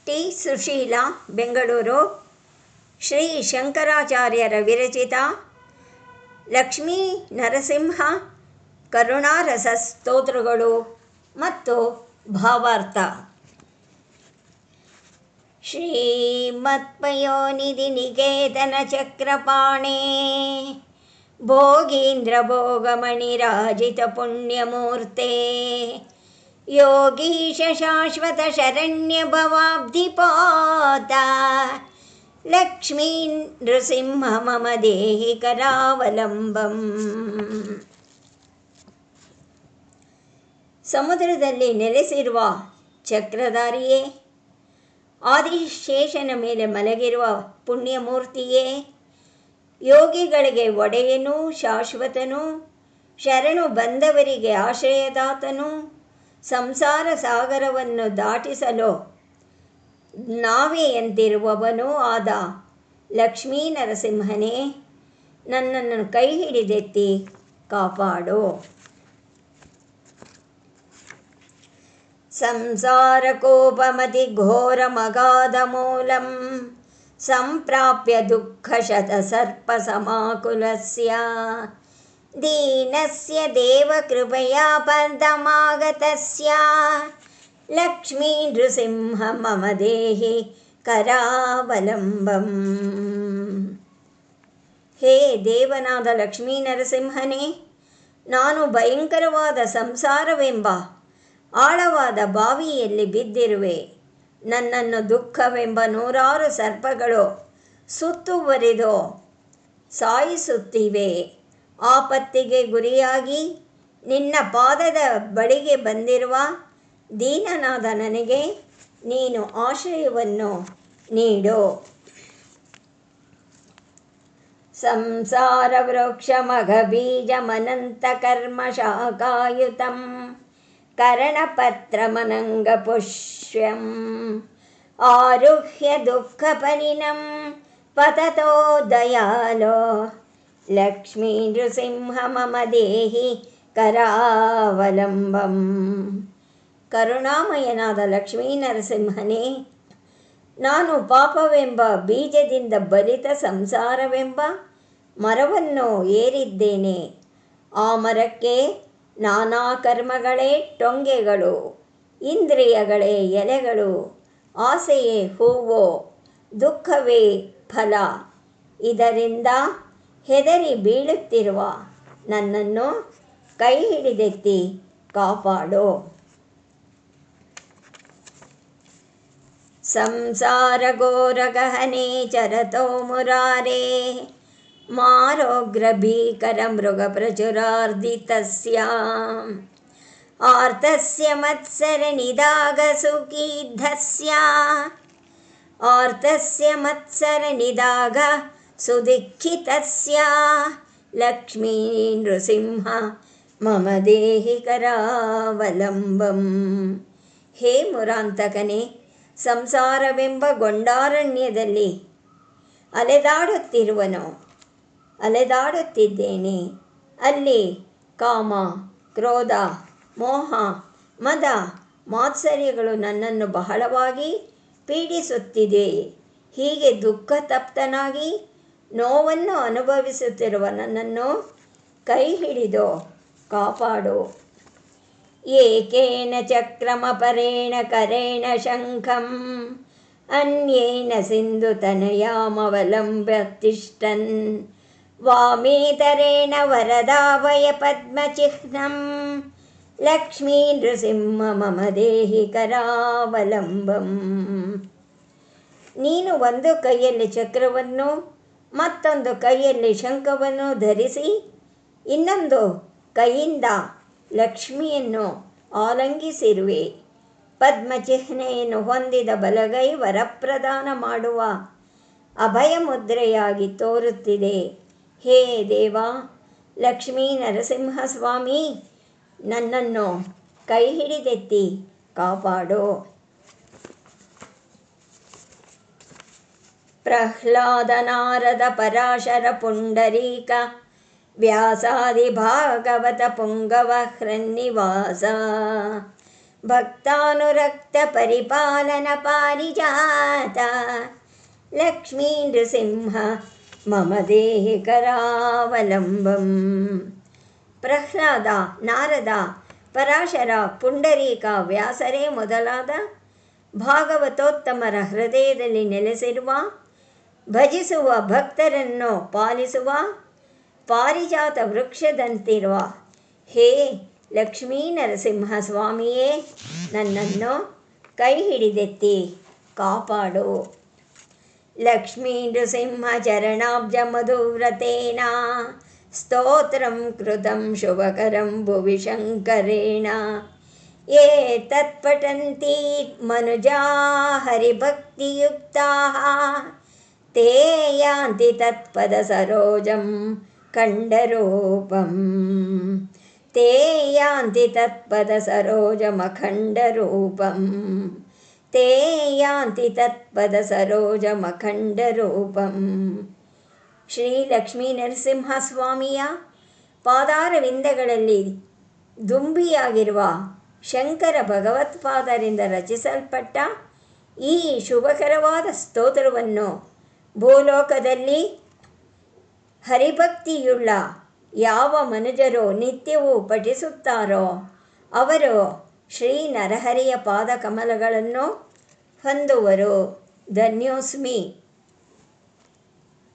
T Sushila, Bengaluru. Shri ಶಂಕರಾಚಾರ್ಯರ ವಿರಚಿತ Lakshmi Narasimha ಕರುಣಾರಸ ಸ್ತೋತ್ರಗಳು ಮತ್ತು ಭಾವಾರ್ಥ. ಶ್ರೀಮತ್ಪಯೋನಿಧಿ ನಿಕೇತನ ಚಕ್ರಪಾಣೇ ಭೋಗೀಂದ್ರ ಭೋಗಮಣಿರಾಜಿತ ಪುಣ್ಯಮೂರ್ತೆ ಯೋಗೀಶ ಶಾಶ್ವತ ಶರಣ್ಯ ಭವಾಬ್ಧಿಪಾತ ಲಕ್ಷ್ಮೀ ನೃಸಿಂಹ ಮಮ ದೇಹಿ ಕರಾವಲಂಬಂ. ಸಮುದ್ರದಲ್ಲಿ ನೆಲೆಸಿರುವ ಚಕ್ರಧಾರಿಯೇ, ಆದಿಶೇಷನ ಮೇಲೆ ಮಲಗಿರುವ ಪುಣ್ಯಮೂರ್ತಿಯೇ, ಯೋಗಿಗಳಿಗೆ ಒಡೆಯನೂ ಶಾಶ್ವತನೂ, ಶರಣು ಬಂದವರಿಗೆ ಆಶ್ರಯದಾತನೂ, ಸಂಸಾರ ಸಾಗರವನ್ನು ದಾಟಿಸಲು ನಾವೆಯಂತಿರುವವನೂ ಆದ ಲಕ್ಷ್ಮೀ ನರಸಿಂಹನೇ, ನನ್ನನ್ನು ಕೈ ಹಿಡಿದೆತ್ತಿ ಕಾಪಾಡು. ಸಂಸಾರಕೋಪಮತಿ ಘೋರಮಗಾಧಮೂಲಂ ಸಂಪ್ರಾಪ್ಯ ದುಃಖಶತಸರ್ಪಸಮಾಕುಲಸ್ಯ ದೀನಸ್ಯ ದೇವಕೃಪಯಾ ಪದಮಾಗತಸ್ಯ ಲಕ್ಷ್ಮೀ ನೃಸಿಂಹ ಮಮ ದೇಹಿ ಕರಾವಲಂಬಂ. ಹೇ ದೇವನಾದ ಲಕ್ಷ್ಮೀ ನರಸಿಂಹನೇ, ನಾನು ಭಯಂಕರವಾದ ಸಂಸಾರವೆಂಬ ಆಳವಾದ ಬಾವಿಯಲ್ಲಿ ಬಿದ್ದಿರುವೆ. ನನ್ನನ್ನು ದುಃಖವೆಂಬ ನೂರಾರು ಸರ್ಪಗಳು ಸುತ್ತುವರಿದು ಸಾಯಿಸುತ್ತಿವೆ. ಆಪತ್ತಿಗೆ ಗುರಿಯಾಗಿ ನಿನ್ನ ಪಾದದ ಬಳಿಗೆ ಬಂದಿರುವ ದೀನನಾದ ನನಗೆ ನೀನು ಆಶ್ರಯವನ್ನು ನೀಡು. ಸಂಸಾರ ವೃಕ್ಷಮಘ ಬೀಜಮನಂತ ಕರ್ಮ ಶಾಖಾಯುತಂ ಕರಣಪತ್ರಮನಂಗ ಪುಷ್ಯಂ ಆರುಹ್ಯ ದುಃಖಪರಿಣಂ ಪತತೋ ದಯಾಲೋ ಲಕ್ಷ್ಮೀ ನೃಸಿಂಹ ಮಮ ದೇಹಿ ಕರಾವಲಂಬಂ. ಕರುಣಾಮಯನಾದ ಲಕ್ಷ್ಮೀ ನರಸಿಂಹನೇ, ನಾನು ಪಾಪವೆಂಬ ಬೀಜದಿಂದ ಬಲಿತ ಸಂಸಾರವೆಂಬ ಮರವನ್ನು ಏರಿದ್ದೇನೆ. ಆ ಮರಕ್ಕೆ ನಾನಾ ಕರ್ಮಗಳೇ ಟೊಂಗೆಗಳು, ಇಂದ್ರಿಯಗಳೇ ಎಲೆಗಳು, ಆಸೆಯೇ ಹೂವು, ದುಃಖವೇ ಫಲ. ಇದರಿಂದ ಹೆದರಿ ಬೀಳುತ್ತಿರುವ ನನ್ನನ್ನು ಕೈ ಹಿಡಿದೆತ್ತಿ ಕಾಪಾಡು. ಸಂಸಾರ ಘೋರ ಗಹನೆ ಚರತೋ ಮುರಾರೇ ಮಾರೋಗ್ರ ಭೀಕರ ಮೃಗ ಪ್ರಚುರಾರ್ಧಿತಸ್ಯ ಆರ್ತಸ್ಯ ಮತ್ಸರ ನಿದಾಗ ಸುಖೀಧಸ್ಯ ಆರ್ತಸ್ಯ ಮತ್ಸರ ನಿದಾಗ ಸುದಿಖಿತಸ್ಯ ಲಕ್ಷ್ಮೀ ನೃಸಿಂಹ ಮಮ ದೇಹಿ ಕರಾವಲಂಬಂ. ಹೇ ಮುರಾಂತಕನೇ, ಸಂಸಾರವೆಂಬ ಗೊಂಡಾರಣ್ಯದಲ್ಲಿ ಅಲೆದಾಡುತ್ತಿದ್ದೇನೆ. ಅಲ್ಲಿ ಕಾಮ, ಕ್ರೋಧ, ಮೋಹ, ಮದ, ಮಾತ್ಸರ್ಯಗಳು ನನ್ನನ್ನು ಬಹಳವಾಗಿ ಪೀಡಿಸುತ್ತಿದೆ. ಹೀಗೆ ದುಃಖ ತಪ್ತನಾಗಿ ನೋವನ್ನು ಅನುಭವಿಸುತ್ತಿರುವ ನನ್ನನ್ನು ಕೈ ಹಿಡಿದು ಕಾಪಾಡು. ಏಕೇನ ಚಕ್ರಮಪರೇಣ ಕರೇಣ ಶಂಖಂ ಅನ್ಯೇನ ಸಿಂಧುತನಯಾಮವಲಂಬ್ಯ ತಿಷ್ಠನ್ ವಾಮೇತರೇಣ ವರದಾಭಯ ಪದ್ಮಚಿಹ್ನಂ ಲಕ್ಷ್ಮೀ ನೃಸಿಂಹ ಮಮ ದೇಹಿ ಕರಾವಲಂಬಂ. ನೀನು ಒಂದು ಕೈಯಲ್ಲಿ ಚಕ್ರವನ್ನು ಮತ್ತೊಂದು ಕೈಯಲ್ಲಿ ಶಂಖವನ್ನು ಧರಿಸಿ ಇನ್ನೊಂದು ಕೈಯಿಂದ ಲಕ್ಷ್ಮಿಯನ್ನು ಆಲಂಗಿಸಿರುವೆ. ಪದ್ಮಚಿಹ್ನೆಯನ್ನು ಹೊಂದಿದ ಬಲಗೈ ವರಪ್ರದಾನ ಮಾಡುವ ಅಭಯ ಮುದ್ರೆಯಾಗಿ ತೋರುತ್ತಿದೆ. ಹೇ ದೇವ ಲಕ್ಷ್ಮೀ ನರಸಿಂಹ ಸ್ವಾಮಿ, ನನ್ನನ್ನು ಕೈ ಹಿಡಿದೆತ್ತಿ ಕಾಪಾಡು. ಪ್ರಹ್ಲಾದ ನಾರದ ಪರಾಶರ ಪುಂಡರೀಕ ವ್ಯಾಸಾದಿ ಭಾಗವತ ಪುಂಗವ ಹೃನ್ನಿವಾಸ ಭಕ್ತಾನುರಕ್ತ ಪರಿಪಾಲನ ಪಾರಿಜಾತ ಲಕ್ಷ್ಮೀ ನೃಸಿಂಹ ಮಮ ದೇಹಿ ಕರಾವಲಂಬಂ. ಪ್ರಹ್ಲಾದ, ನಾರದ, ಪರಾಶರ, ಪುಂಡರೀಕ, ವ್ಯಾಸರೇ ಮೊದಲಾದ ಭಾಗವತೋತ್ತಮರ ಹೃದಯದಲ್ಲಿ ನೆಲೆಸಿರುವ, ಭಜಿಸುವ ಭಕ್ತರನ್ನು ಪಾಲಿಸುವ ಪಾರಿಜಾತ ವೃಕ್ಷದಂತಿರುವ ಹೇ ಲಕ್ಷ್ಮೀ ನರಸಿಂಹ ಸ್ವಾಮಿಯೇ, ನನ್ನನ್ನು ಕೈ ಹಿಡಿದೆತ್ತಿ ಕಾಪಾಡು. ಲಕ್ಷ್ಮೀ ನೃಸಿಂಹ ಚರಣಾಬ್ಜ ಮಧುವ್ರತೇನ ಸ್ತೋತ್ರಂ ಕೃತಂ ಶುಭಕರಂ ಭುವಿ ಶಂಕರೇಣ. ಯೇ ತತ್ಪಠಂತಿ ಮನುಜಾ ಹರಿಭಕ್ತಿಯುಕ್ತಾಃ ತೇ ಯಾಂತಿ ತತ್ಪದ ಸರೋಜಂ ಖಂಡರೂಪಂ. ತೇ ಯಾಂತಿ ತತ್ಪದ ಸರೋಜಮಖಂಡರೂಪಂ. ತೇ ಯಾಂತಿ ತತ್ಪದ ಸರೋಜಮಖಂಡರೂಪಂ. ಶ್ರೀ ಲಕ್ಷ್ಮೀ ನರಸಿಂಹ ಸ್ವಾಮಿಯ ಪಾದಾರವಿಂದಗಳಲ್ಲಿ ದುಂಬಿಯಾಗಿರುವ ಶಂಕರ ಭಗವತ್ಪಾದರಿಂದ ರಚಿಸಲ್ಪಟ್ಟ ಈ ಶುಭಕರವಾದ ಸ್ತೋತ್ರವನ್ನು ಭೂಲೋಕದಲ್ಲಿ ಹರಿಭಕ್ತಿಯುಳ್ಳ ಯಾವ ಮನುಜರು ನಿತ್ಯವೂ ಪಠಿಸುತ್ತಾರೋ ಅವರು ಶ್ರೀ ನರಹರಿಯ ಪಾದಕಮಲಗಳನ್ನು ಹೊಂದುವರು. ಧನ್ಯೋಸ್ಮಿ.